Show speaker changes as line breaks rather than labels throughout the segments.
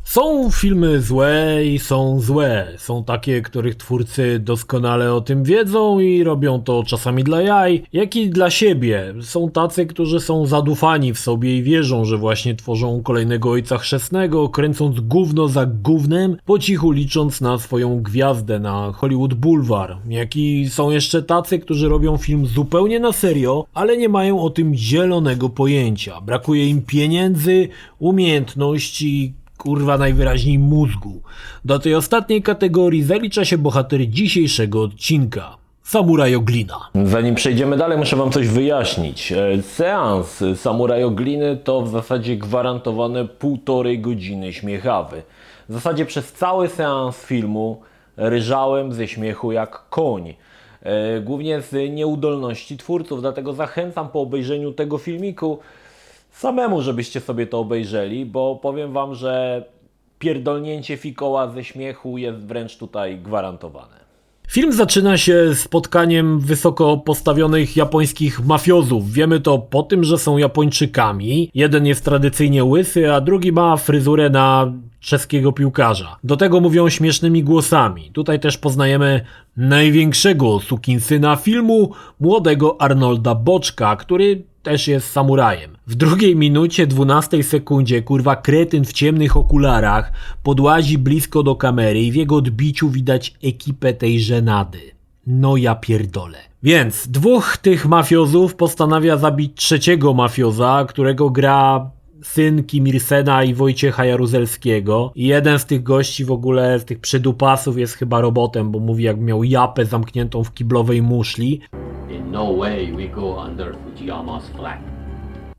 Są filmy złe i są złe. Są takie, których twórcy doskonale o tym wiedzą i robią to czasami dla jaj, jak i dla siebie. Są tacy, którzy są zadufani w sobie i wierzą, że właśnie tworzą kolejnego Ojca Chrzestnego, kręcąc gówno za gównem, po cichu licząc na swoją gwiazdę na Hollywood Boulevard. Jak i są jeszcze tacy, którzy robią film zupełnie na serio, ale nie mają o tym zielonego pojęcia. Brakuje im pieniędzy, umiejętności, kurwa najwyraźniej mózgu. Do tej ostatniej kategorii zalicza się bohater dzisiejszego odcinka. Samuraj Oglina.
Zanim przejdziemy dalej, muszę wam coś wyjaśnić. Seans Samuraj Ogliny to w zasadzie gwarantowane 1,5 godziny śmiechawy. W zasadzie przez cały seans filmu ryczałem ze śmiechu jak koń. Głównie z nieudolności twórców, dlatego zachęcam po obejrzeniu tego filmiku samemu, żebyście sobie to obejrzeli, bo powiem wam, że pierdolnięcie fikoła ze śmiechu jest wręcz tutaj gwarantowane.
Film zaczyna się spotkaniem wysoko postawionych japońskich mafiozów. Wiemy to po tym, że są Japończykami. Jeden jest tradycyjnie łysy, a drugi ma fryzurę na czeskiego piłkarza. Do tego mówią śmiesznymi głosami. Tutaj też poznajemy największego sukinsyna filmu, młodego Arnolda Boczka, który też jest samurajem. W 2:12 12 sekundzie kurwa kretyn w ciemnych okularach podłazi blisko do kamery i w jego odbiciu widać ekipę tej żenady. No ja pierdolę. Więc dwóch tych mafiozów postanawia zabić trzeciego mafioza, którego gra syn Kim Il-sena i Wojciecha Jaruzelskiego. I jeden z tych gości w ogóle, z tych przydupasów jest chyba robotem, bo mówi jak miał japę zamkniętą w kiblowej muszli.
In no way we go under Fujiyama's flag.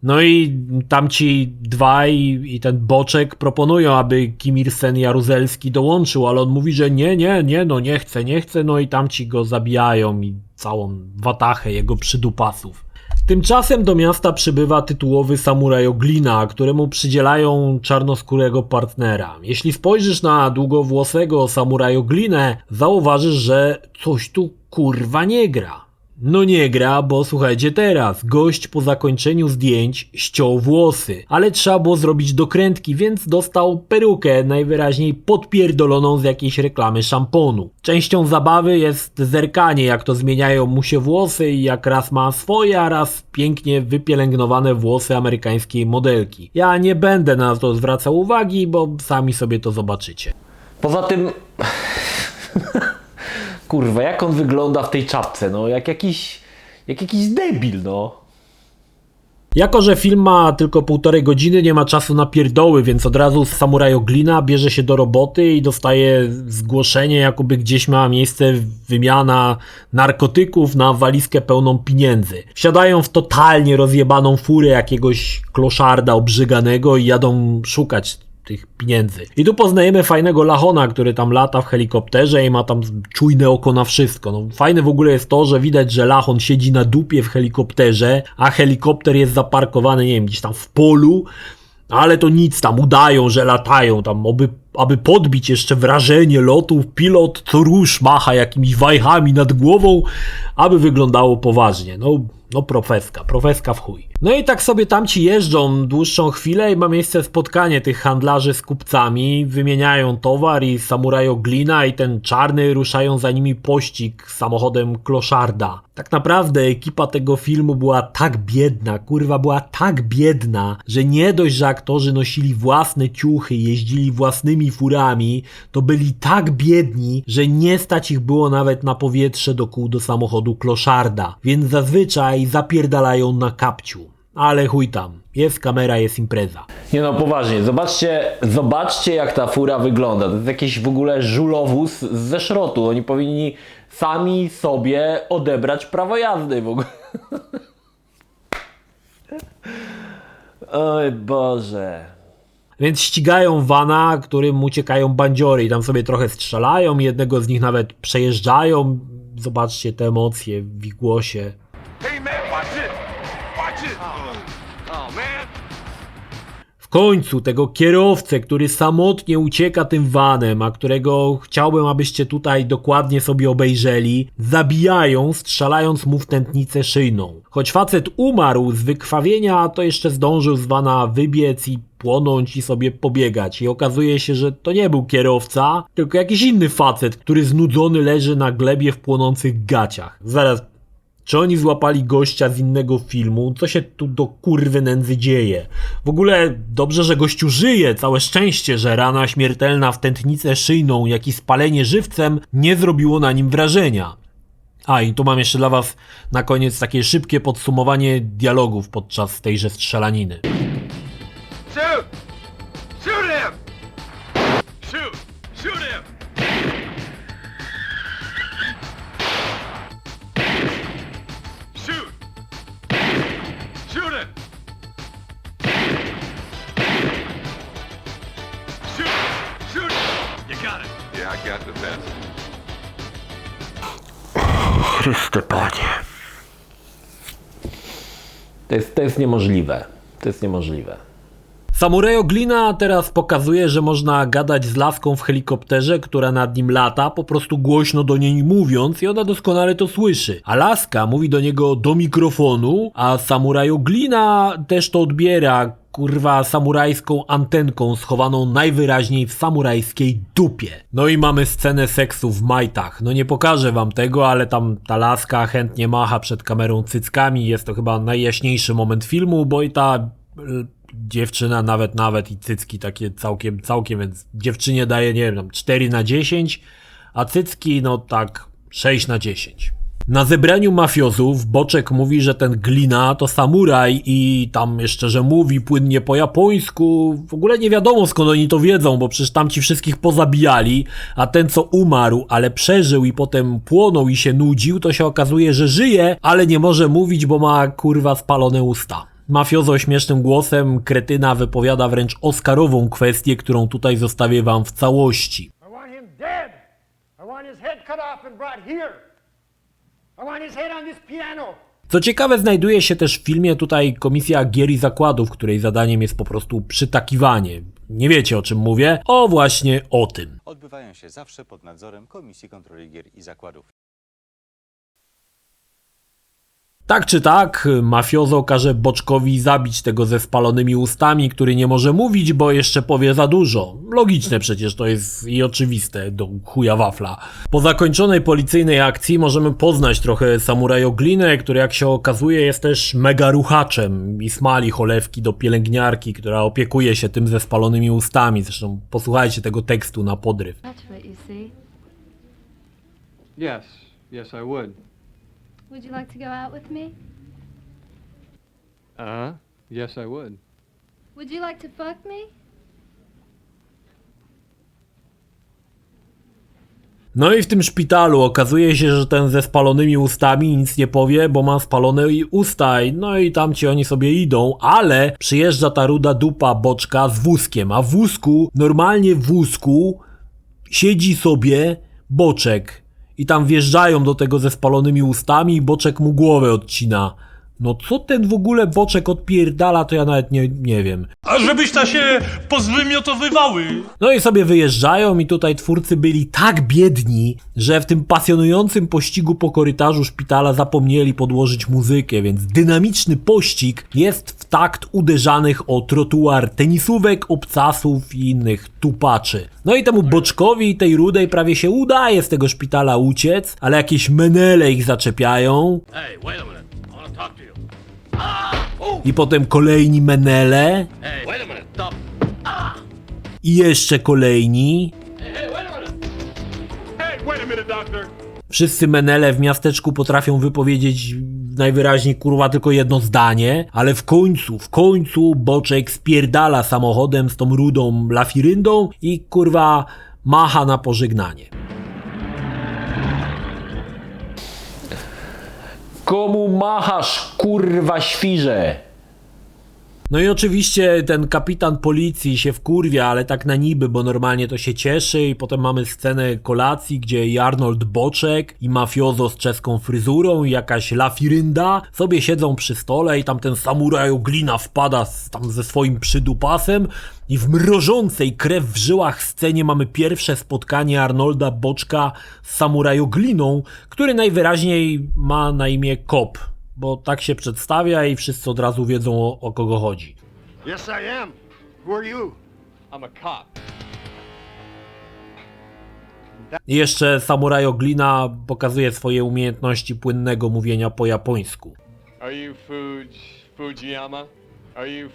No i tamci dwaj i ten Boczek proponują, aby Kim Il-sen Jaruzelski dołączył, ale on mówi, że nie chcę, no i tamci go zabijają i całą watachę jego przydupasów. Tymczasem do miasta przybywa tytułowy Samuraj Oglina, któremu przydzielają czarnoskórego partnera. Jeśli spojrzysz na długowłosego Samuraj Oglinę, zauważysz, że coś tu kurwa nie gra. No nie gra, bo słuchajcie teraz, gość po zakończeniu zdjęć ściął włosy, ale trzeba było zrobić dokrętki, więc dostał perukę najwyraźniej podpierdoloną z jakiejś reklamy szamponu. Częścią zabawy jest zerkanie, jak to zmieniają mu się włosy i jak raz ma swoje, a raz pięknie wypielęgnowane włosy amerykańskiej modelki. Ja nie będę na to zwracał uwagi, bo sami sobie to zobaczycie.
Poza tym... Kurwa, jak on wygląda w tej czapce, no jak jakiś debil, no.
Jako że film ma tylko 1,5 godziny, nie ma czasu na pierdoły, więc od razu Samuraj Oglina bierze się do roboty i dostaje zgłoszenie, jakoby gdzieś miała miejsce wymiana narkotyków na walizkę pełną pieniędzy. Wsiadają w totalnie rozjebaną furę jakiegoś kloszarda obrzyganego i jadą szukać tych pieniędzy. I tu poznajemy fajnego Lachona, który tam lata w helikopterze i ma tam czujne oko na wszystko. No, fajne w ogóle jest to, że widać, że Lachon siedzi na dupie w helikopterze, a helikopter jest zaparkowany, nie wiem, gdzieś tam w polu, ale to nic, tam udają, że latają, tam aby podbić jeszcze wrażenie lotu, pilot co rusz macha jakimiś wajchami nad głową, aby wyglądało poważnie. No profeska w chuj. No i tak sobie tamci jeżdżą dłuższą chwilę i ma miejsce spotkanie tych handlarzy z kupcami, wymieniają towar i Samuraj Oglina i ten czarny ruszają za nimi pościg samochodem kloszarda. Tak naprawdę ekipa tego filmu była tak biedna, była tak biedna, że nie dość, że aktorzy nosili własne ciuchy, jeździli własnymi furami, to byli tak biedni, że nie stać ich było nawet na powietrze do kół do samochodu kloszarda, więc zazwyczaj zapierdalają na kapciu. Ale chuj tam, jest kamera, jest impreza.
Nie no, poważnie, zobaczcie jak ta fura wygląda. To jest jakiś w ogóle żulowóz ze szrotu. Oni powinni sami sobie odebrać prawo jazdy w ogóle. Oj Boże.
Więc ścigają vana, którym uciekają bandziory i tam sobie trochę strzelają, jednego z nich nawet przejeżdżają. Zobaczcie te emocje w ich głosie. końcu tego kierowcę, który samotnie ucieka tym vanem, a którego chciałbym, abyście tutaj dokładnie sobie obejrzeli, zabijają, strzelając mu w tętnicę szyjną. Choć facet umarł z wykrwawienia, to jeszcze zdążył z vana wybiec i płonąć i sobie pobiegać. I okazuje się, że to nie był kierowca, tylko jakiś inny facet, który znudzony leży na glebie w płonących gaciach. Zaraz, czy oni złapali gościa z innego filmu? Co się tu do kurwy nędzy dzieje? W ogóle dobrze, że gościu żyje. Całe szczęście, że rana śmiertelna w tętnicę szyjną, jak i spalenie żywcem nie zrobiło na nim wrażenia. A i tu mam jeszcze dla was na koniec takie szybkie podsumowanie dialogów podczas tejże strzelaniny.
Shoot! Shoot him! Shoot! Shoot him! Shoot! Shoot him! Shoot! Shoot him! You got it. Yeah, I got the best.
Chryste Panie.
To jest niemożliwe. To jest niemożliwe.
Samurajo Glina teraz pokazuje, że można gadać z laską w helikopterze, która nad nim lata, po prostu głośno do niej mówiąc i ona doskonale to słyszy. A laska mówi do niego do mikrofonu, a Samurajo Glina też to odbiera, kurwa, samurajską antenką schowaną najwyraźniej w samurajskiej dupie. No i mamy scenę seksu w majtach. No nie pokażę wam tego, ale tam ta laska chętnie macha przed kamerą cyckami. Jest to chyba najjaśniejszy moment filmu, bo i ta dziewczyna nawet i cycki takie całkiem, więc dziewczynie daje, nie wiem, tam 4/10, a cycki no tak 6/10. Na zebraniu mafiozów Boczek mówi, że ten Glina to samuraj i tam jeszcze, że mówi płynnie po japońsku. W ogóle nie wiadomo skąd oni to wiedzą, bo przecież tamci wszystkich pozabijali, a ten co umarł, ale przeżył i potem płonął i się nudził, to się okazuje, że żyje, ale nie może mówić, bo ma kurwa spalone usta. Mafiozo śmiesznym głosem kretyna wypowiada wręcz oscarową kwestię, którą tutaj zostawię wam w całości.
I want him dead. I want his head cut off and brought here. I want his head on this piano.
Co ciekawe, znajduje się też w filmie tutaj Komisja Gier i Zakładów, której zadaniem jest po prostu przytakiwanie. Nie wiecie, o czym mówię? O właśnie o tym.
Odbywają się zawsze pod nadzorem Komisji Kontroli Gier i Zakładów.
Tak czy tak, mafiozo każe Boczkowi zabić tego ze spalonymi ustami, który nie może mówić, bo jeszcze powie za dużo. Logiczne przecież to jest i oczywiste, do chuja wafla. Po zakończonej policyjnej akcji możemy poznać trochę Samurajo Glinę, który jak się okazuje jest też mega ruchaczem i smali cholewki do pielęgniarki, która opiekuje się tym ze spalonymi ustami. Zresztą posłuchajcie tego tekstu na podryw.
That's what you see.
Yes, I would.
Would you like to go out with me?
Yes, I would.
Would you like to fuck me?
No i w tym szpitalu okazuje się, że ten ze spalonymi ustami nic nie powie, bo ma spalone usta. No i tam ci oni sobie idą, ale przyjeżdża ta ruda dupa Boczka z wózkiem, a w wózku, normalnie w wózku siedzi sobie Boczek. I tam wjeżdżają do tego ze spalonymi ustami i Boczek mu głowę odcina. No co ten w ogóle Boczek odpierdala, to ja nawet nie wiem.
A żebyś się pozwymiotowywały.
No i sobie wyjeżdżają i tutaj twórcy byli tak biedni, że w tym pasjonującym pościgu po korytarzu szpitala zapomnieli podłożyć muzykę, więc dynamiczny pościg jest w takt uderzanych o trotuar tenisówek, obcasów i innych tupaczy. No i temu Boczkowi i tej rudej prawie się udaje z tego szpitala uciec, ale jakieś menele ich zaczepiają.
Hey, wait a minute. I want to talk to you.
I potem kolejni menele.
Hey, wait a minute. Stop.
I jeszcze kolejni.
Hey, wait a minute.
Hey, wait a minute, doctor.
Wszyscy menele w miasteczku potrafią wypowiedzieć najwyraźniej kurwa tylko jedno zdanie, ale w końcu Boczek spierdala samochodem z tą rudą lafiryndą i kurwa macha na pożegnanie.
Komu machasz, kurwa świrze?
No i oczywiście ten kapitan policji się wkurwia, ale tak na niby, bo normalnie to się cieszy i potem mamy scenę kolacji, gdzie i Arnold Boczek i mafiozo z czeską fryzurą i jakaś lafirynda sobie siedzą przy stole i tam ten samuraj Oglina wpada tam ze swoim przydupasem i w mrożącej krew w żyłach scenie mamy pierwsze spotkanie Arnolda Boczka z samuraj Ogliną, który najwyraźniej ma na imię Kop, bo tak się przedstawia i wszyscy od razu wiedzą o kogo chodzi.
Yes, I am. Who are you?
I'm a cop.
I jeszcze samuraj Oglina pokazuje swoje umiejętności płynnego mówienia po japońsku.
Are you Fujiyama? Are you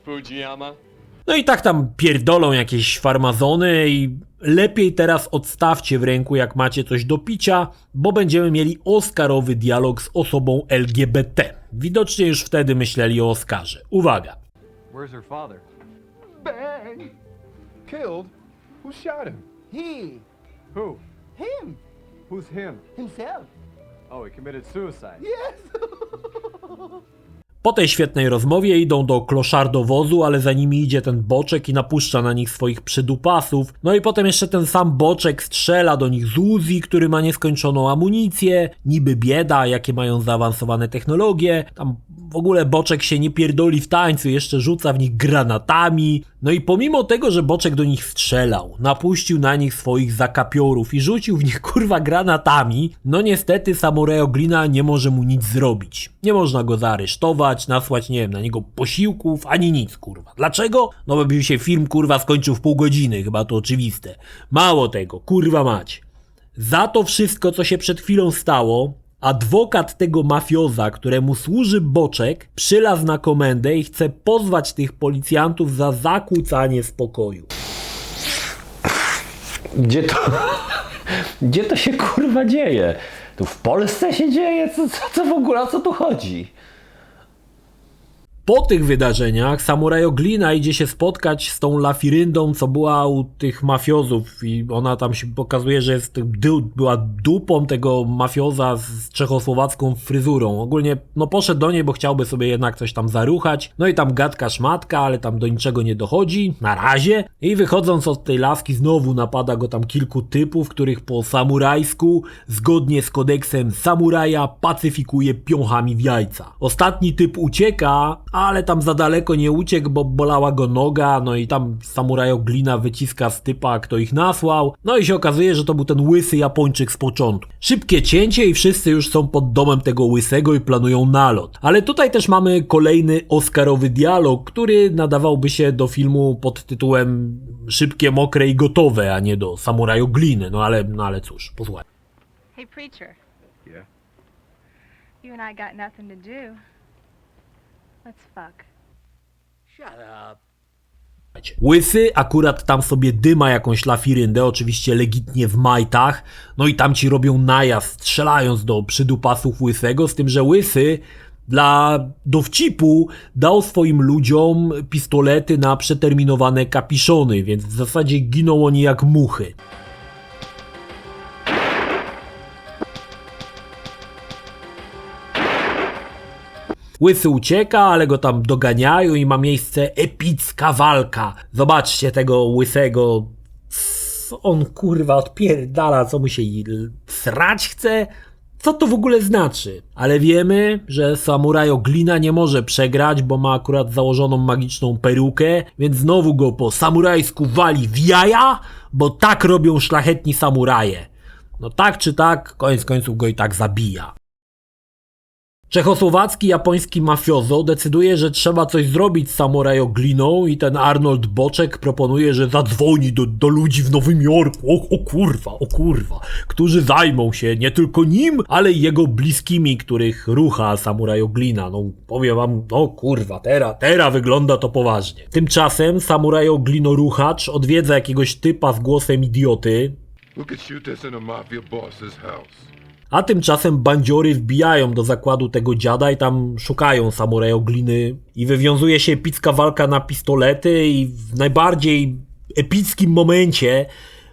Fujiyama?
No i tak tam pierdolą jakieś farmazony i lepiej teraz odstawcie w ręku, jak macie coś do picia, bo będziemy mieli oscarowy dialog z osobą LGBT. Widocznie już wtedy myśleli o Oscarze. Uwaga.
Where's her father?
Bang! Killed? Who shot him? He.
Who?
Him.
Who's him?
Himself.
Oh, he committed suicide.
Yes.
Po tej świetnej rozmowie idą do kloszardowozu, ale za nimi idzie ten Boczek i napuszcza na nich swoich przydupasów. No i potem jeszcze ten sam Boczek strzela do nich z Uzi, który ma nieskończoną amunicję. Niby bieda, jakie mają zaawansowane technologie. Tam w ogóle Boczek się nie pierdoli w tańcu, jeszcze rzuca w nich granatami. No i pomimo tego, że Boczek do nich strzelał, napuścił na nich swoich zakapiorów i rzucił w nich kurwa granatami, no niestety samuraj Oglina nie może mu nic zrobić. Nie można go zaaresztować, nasłać, nie wiem, na niego posiłków, ani nic, kurwa. Dlaczego? No bo by się film, kurwa, skończył w pół godziny, chyba to oczywiste. Mało tego, kurwa mać. Za to wszystko, co się przed chwilą stało, adwokat tego mafioza, któremu służy Boczek, przylazł na komendę i chce pozwać tych policjantów za zakłócanie spokoju.
Gdzie to się kurwa dzieje? Tu w Polsce się dzieje? Co w ogóle, o co tu chodzi?
Po tych wydarzeniach samuraj Oglina idzie się spotkać z tą lafiryndą, co była u tych mafiozów i ona tam się pokazuje, że jest, była dupą tego mafioza z czechosłowacką fryzurą. Ogólnie no poszedł do niej, bo chciałby sobie jednak coś tam zaruchać. No i tam gadka szmatka, ale tam do niczego nie dochodzi. Na razie. I wychodząc od tej laski znowu napada go tam kilku typów, których po samurajsku, zgodnie z kodeksem samuraja, pacyfikuje piąchami w jajca. Ostatni typ ucieka, ale tam za daleko nie uciekł, bo bolała go noga, no i tam samuraj Oglina wyciska z typa, kto ich nasłał, no i się okazuje, że to był ten łysy Japończyk z początku. Szybkie cięcie i wszyscy już są pod domem tego łysego i planują nalot. Ale tutaj też mamy kolejny oscarowy dialog, który nadawałby się do filmu pod tytułem Szybkie, mokre i gotowe, a nie do samuraj Ogliny, no ale cóż, posłuchaj.
Hey, preacher.
Yeah.
You and I got nothing to do. Let's fuck.
Shut up.
Łysy akurat tam sobie dyma jakąś lafiryndę, oczywiście legitnie w majtach, no i tam ci robią najazd, strzelając do przydupasów Łysego, z tym, że Łysy dla dowcipu dał swoim ludziom pistolety na przeterminowane kapiszony, więc w zasadzie giną oni jak muchy. Łysy ucieka, ale go tam doganiają i ma miejsce epicka walka. Zobaczcie tego Łysego. On kurwa odpierdala, co mu się srać chce. Co to w ogóle znaczy? Ale wiemy, że samuraj Oglina nie może przegrać, bo ma akurat założoną magiczną perukę, więc znowu go po samurajsku wali w jaja, bo tak robią szlachetni samuraje. No tak czy tak, koniec końców go i tak zabija. Czechosłowacki japoński mafiozo decyduje, że trzeba coś zrobić z samuraj Ogliną i ten Arnold Boczek proponuje, że zadzwoni do ludzi w Nowym Jorku, o kurwa, którzy zajmą się nie tylko nim, ale i jego bliskimi, których rucha samuraj Oglina. No powiem wam, no kurwa, teraz wygląda to poważnie. Tymczasem samuraj Oglino ruchacz odwiedza jakiegoś typa z głosem idioty,
Look at shoot this in a mafia boss's house.
a tymczasem bandziory wbijają do zakładu tego dziada i tam szukają samuraj Ogliny i wywiązuje się epicka walka na pistolety i w najbardziej epickim momencie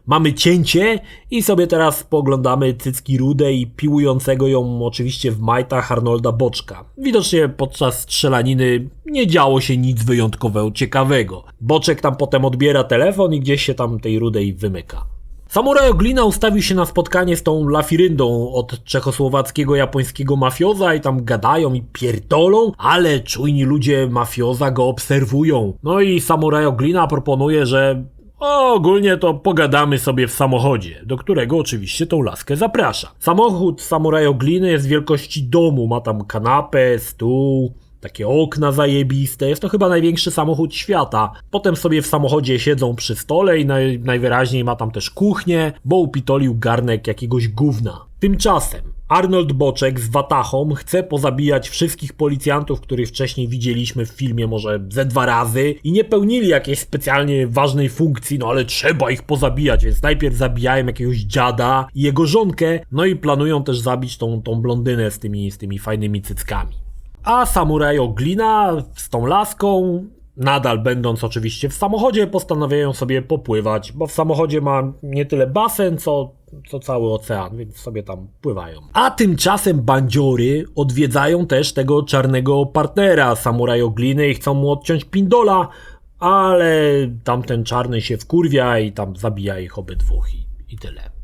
Mamy cięcie i sobie teraz poglądamy cycki rude i piłującego ją oczywiście w majtach Arnolda Boczka. Widocznie podczas strzelaniny nie działo się nic wyjątkowo ciekawego. Boczek tam potem odbiera telefon i gdzieś się tam tej rudej wymyka. Samuraj Oglina ustawił się na spotkanie z tą Lafiryndą od czechosłowackiego japońskiego mafioza i tam gadają i pierdolą, ale czujni ludzie mafioza go obserwują. No i Samuraj Oglina proponuje, że ogólnie to pogadamy sobie w samochodzie, do którego oczywiście tą laskę zaprasza. Samochód Samuraj Ogliny jest wielkości domu, ma tam kanapę, stół, takie okna zajebiste, jest to chyba największy samochód świata. Potem sobie w samochodzie siedzą przy stole i najwyraźniej ma tam też kuchnię, bo upitolił garnek jakiegoś gówna. Tymczasem Arnold Boczek z watachą chce pozabijać wszystkich policjantów, których wcześniej widzieliśmy w filmie może ze 2 razy i nie pełnili jakiejś specjalnie ważnej funkcji, no ale trzeba ich pozabijać, więc najpierw zabijają jakiegoś dziada i jego żonkę, no i planują też zabić tą blondynę z tymi fajnymi cyckami. A Samuraj Oglina z tą laską, nadal będąc oczywiście w samochodzie, postanawiają sobie popływać, bo w samochodzie ma nie tyle basen, co cały ocean, więc sobie tam pływają. A tymczasem bandziory odwiedzają też tego czarnego partnera Samuraj Ogliny i chcą mu odciąć pindola, ale tamten czarny się wkurwia i tam zabija ich obydwóch i tyle.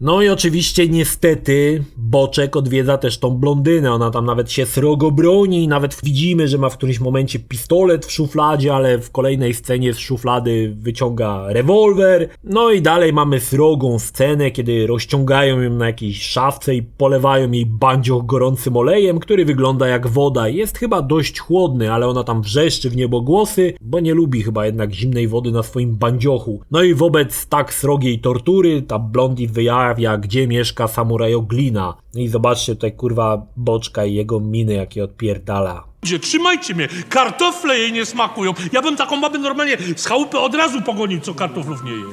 No i oczywiście niestety Boczek odwiedza też tą blondynę, ona tam nawet się srogo broni, nawet widzimy, że ma w którymś momencie pistolet w szufladzie, ale w kolejnej scenie z szuflady wyciąga rewolwer. No i dalej mamy srogą scenę, kiedy rozciągają ją na jakiejś szafce i polewają jej bandzioch gorącym olejem, który wygląda jak woda. Jest chyba dość chłodny, ale ona tam wrzeszczy w niebogłosy, bo nie lubi chyba jednak zimnej wody na swoim bandziochu. No i wobec tak srogiej tortury ta blondi wyjawia, gdzie mieszka Samuraj Oglina. I zobaczcie tutaj kurwa Boczka i jego miny, jakie odpierdala.
Trzymajcie mnie, kartofle jej nie smakują. Ja bym taką babę normalnie z chałupy od razu pogonił, co kartoflów nie je.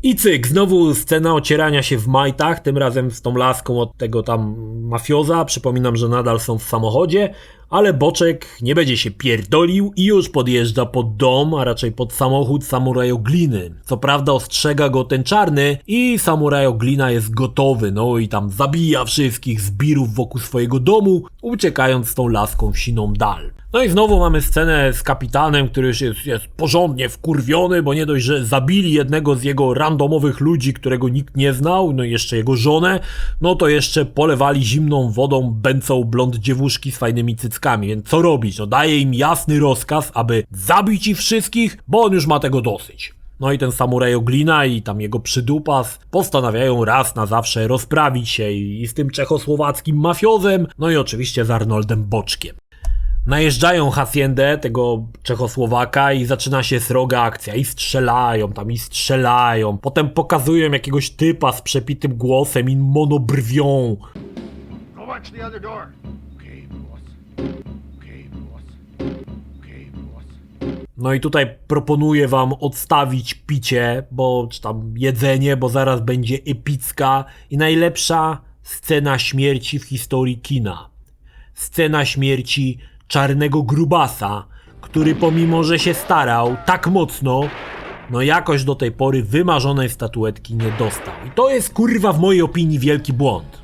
I cyk, znowu scena ocierania się w majtach, tym razem z tą laską od tego tam mafioza. Przypominam, że nadal są w samochodzie, ale Boczek nie będzie się pierdolił i już podjeżdża pod dom, a raczej pod samochód Samuraj Ogliny. Co prawda ostrzega go ten czarny i Samuraj Oglina jest gotowy, no i tam zabija wszystkich zbirów wokół swojego domu, uciekając z tą laską w siną dal. No i znowu mamy scenę z kapitanem, który już jest porządnie wkurwiony, bo nie dość, że zabili jednego z jego randomowych ludzi, którego nikt nie znał, no i jeszcze jego żonę, no to jeszcze polewali zimną wodą bęcą blond dziewuszki z fajnymi cyckami, więc co robić? No daje im jasny rozkaz, aby zabić ich wszystkich, bo on już ma tego dosyć. No i ten Samuraj Oglina i tam jego przydupas postanawiają raz na zawsze rozprawić się i z tym czechosłowackim mafiozem, no i oczywiście z Arnoldem Boczkiem. Najeżdżają haciendę tego Czechosłowaka i zaczyna się sroga akcja i strzelają, potem pokazują jakiegoś typa z przepitym głosem i monobrwią.
Go watch the other door. Okay, boss. Okay, boss. Okay, boss.
No i tutaj proponuję wam odstawić picie, czy tam jedzenie, bo zaraz będzie epicka i najlepsza scena śmierci w historii kina. Scena śmierci czarnego grubasa, który pomimo, że się starał tak mocno, no jakoś do tej pory wymarzonej statuetki nie dostał. I to jest kurwa w mojej opinii wielki błąd.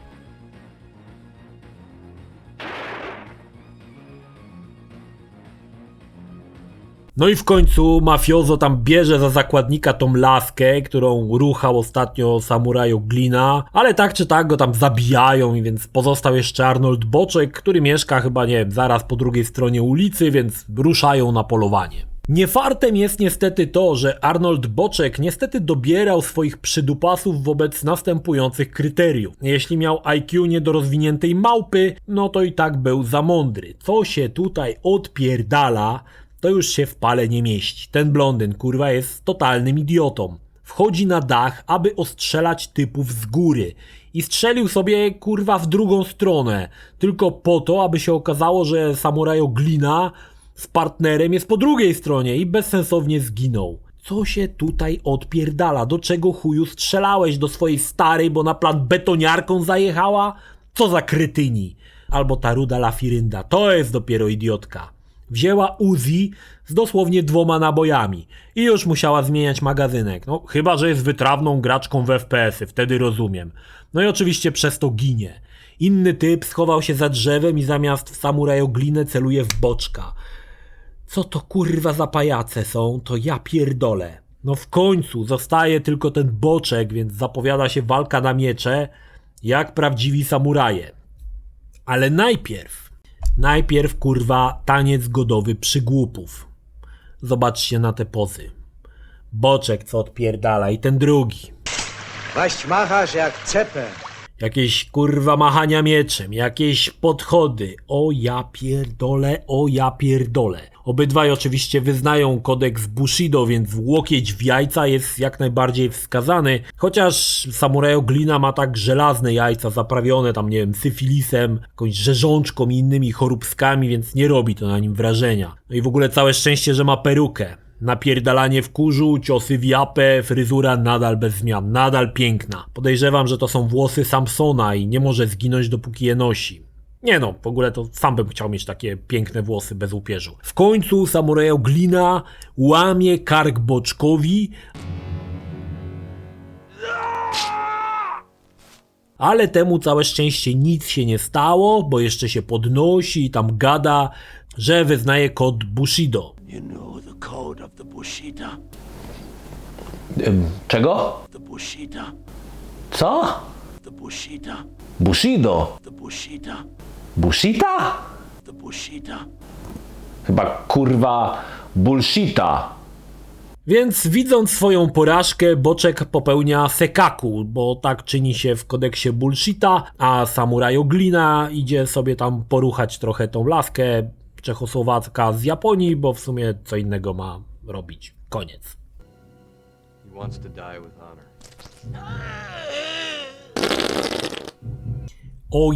No i w końcu mafiozo tam bierze za zakładnika tą laskę, którą ruchał ostatnio Samuraj Oglina, ale tak czy tak go tam zabijają i więc pozostał jeszcze Arnold Boczek, który mieszka chyba, nie wiem, zaraz po drugiej stronie ulicy, więc ruszają na polowanie. Niefartem jest niestety to, że Arnold Boczek niestety dobierał swoich przydupasów wobec następujących kryteriów. Jeśli miał IQ niedorozwiniętej małpy, no to i tak był za mądry. Co się tutaj odpierdala, to już się w pale nie mieści. Ten blondyn, kurwa, jest totalnym idiotą. Wchodzi na dach, aby ostrzelać typów z góry. I strzelił sobie, kurwa, w drugą stronę. Tylko po to, aby się okazało, że Samuraj Oglina z partnerem jest po drugiej stronie i bezsensownie zginął. Co się tutaj odpierdala? Do czego chuju strzelałeś? Do swojej starej, bo na plan betoniarką zajechała? Co za kretyni? Albo ta ruda Lafirynda. To jest dopiero idiotka. Wzięła Uzi z dosłownie 2 nabojami i już musiała zmieniać magazynek. No chyba, że jest wytrawną graczką w FPS-y, wtedy rozumiem. No i oczywiście przez to ginie. Inny typ schował się za drzewem i zamiast w samurajoglinę celuje w boczka. Co to kurwa za pajace są, to ja pierdolę. No w końcu zostaje tylko ten boczek, więc zapowiada się walka na miecze, jak prawdziwi samuraje. Ale najpierw kurwa taniec godowy przygłupów. Zobaczcie na te pozy. Boczek co odpierdala i ten drugi.
Waść machasz jak cepę.
Jakieś kurwa machania mieczem, jakieś podchody. O ja pierdolę. Obydwaj oczywiście wyznają kodeks Bushido, więc łokieć w jajca jest jak najbardziej wskazany. Chociaż samurajoglina ma tak żelazne jajca zaprawione tam, nie wiem, syfilisem, jakąś rzeżączką i innymi choróbskami, więc nie robi to na nim wrażenia. No i w ogóle całe szczęście, że ma perukę. Napierdalanie w kurzu, ciosy w japę, fryzura nadal bez zmian, nadal piękna. Podejrzewam, że to są włosy Samsona i nie może zginąć dopóki je nosi. Nie no, w ogóle to sam bym chciał mieć takie piękne włosy bez upierzu. W końcu samurajoglina łamie kark boczkowi, ale temu całe szczęście nic się nie stało, bo jeszcze się podnosi i tam gada, że wyznaje kod Bushido.
You know the code of the Bushido?
Czego?
The Bushido?
Co?
The Bushido?
Bushido?
The Bushido?
Bushita?
The Bushido?
Chyba kurwa bullshita.
Więc widząc swoją porażkę, Boczek popełnia sekaku, bo tak czyni się w kodeksie bullshita, a samurajoglina idzie sobie tam poruchać trochę tą laskę Czechosłowacka z Japonii, bo w sumie co innego ma robić. Koniec.
He wants to die with honor.
O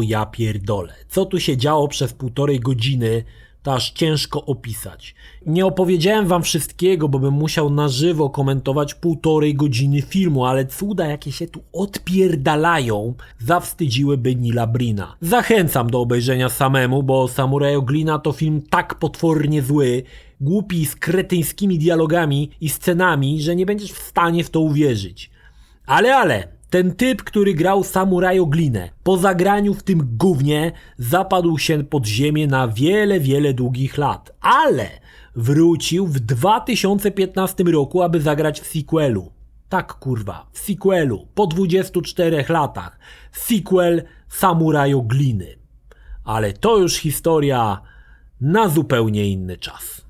ja pierdolę. Co tu się działo przez 1,5 godziny, to aż ciężko opisać. Nie opowiedziałem wam wszystkiego, bo bym musiał na żywo komentować 1,5 godziny filmu, ale cuda jakie się tu odpierdalają zawstydziłyby Neila Brina. Zachęcam do obejrzenia samemu, bo Samurajoglina to film tak potwornie zły, głupi z kretyńskimi dialogami i scenami, że nie będziesz w stanie w to uwierzyć. Ale ten typ, który grał samurajoglinę, po zagraniu w tym gównie zapadł się pod ziemię na wiele długich lat. Ale wrócił w 2015 roku, aby zagrać w sequelu. Tak kurwa, w sequelu, po 24 latach. Sequel Samurajogliny. Ale to już historia na zupełnie inny czas.